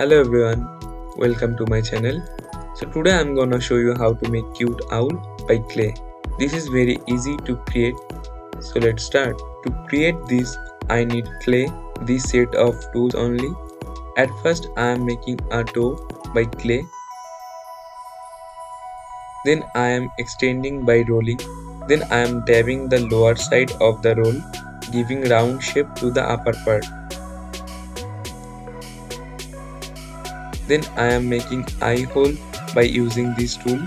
Hello everyone, welcome to my channel. So today I'm gonna show you how to make cute owl by clay. This is very easy to create, so let's start. To create this I need clay, this set of tools only. At first I am making a dough by clay. Then I am extending by rolling. Then I am dabbing the lower side of the roll, giving round shape to the upper part. Then I am making eye hole by using this tool.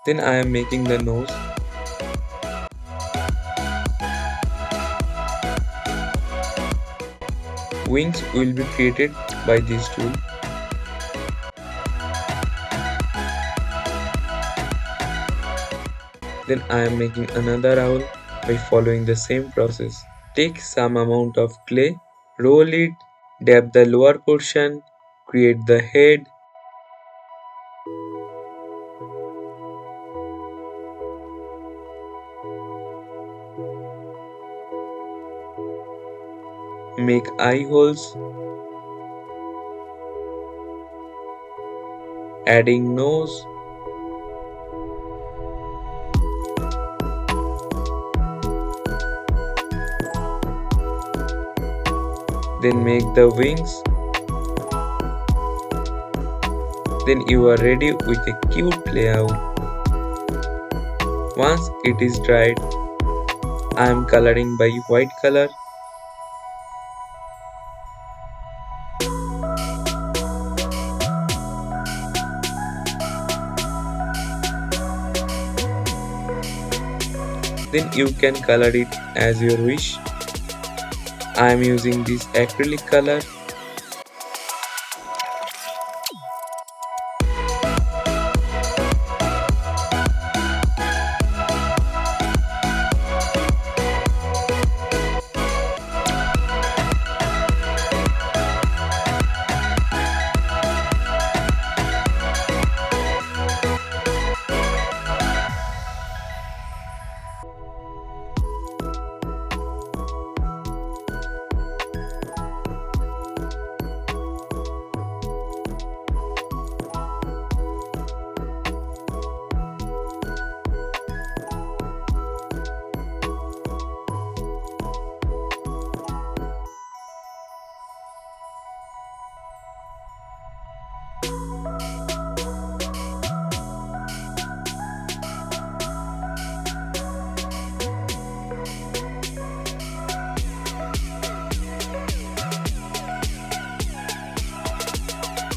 Then I am making the nose. Wings will be created by this tool. Then I am making another owl by following the same process. Take some amount of clay, roll it, dab the lower portion, create the head. Make eye holes, adding nose, then make the wings. Then you are ready with a cute clay owl. Once it is dried, I am coloring by white color. Then you can color it as your wish. I am using this acrylic color.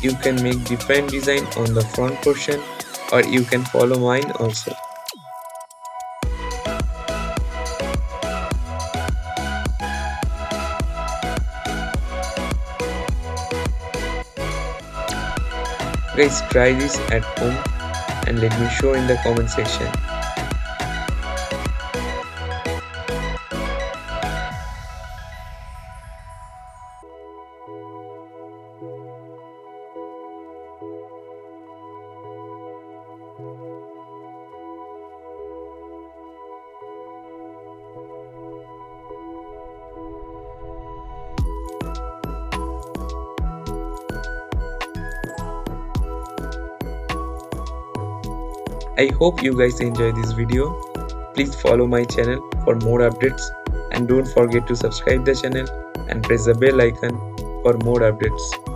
You can make different design on the front portion, or you can follow mine also. Guys, try this at home and let me show in the comment section. I hope you guys enjoy this video. Please follow my channel for more updates and don't forget to subscribe the channel and press the bell icon for more updates.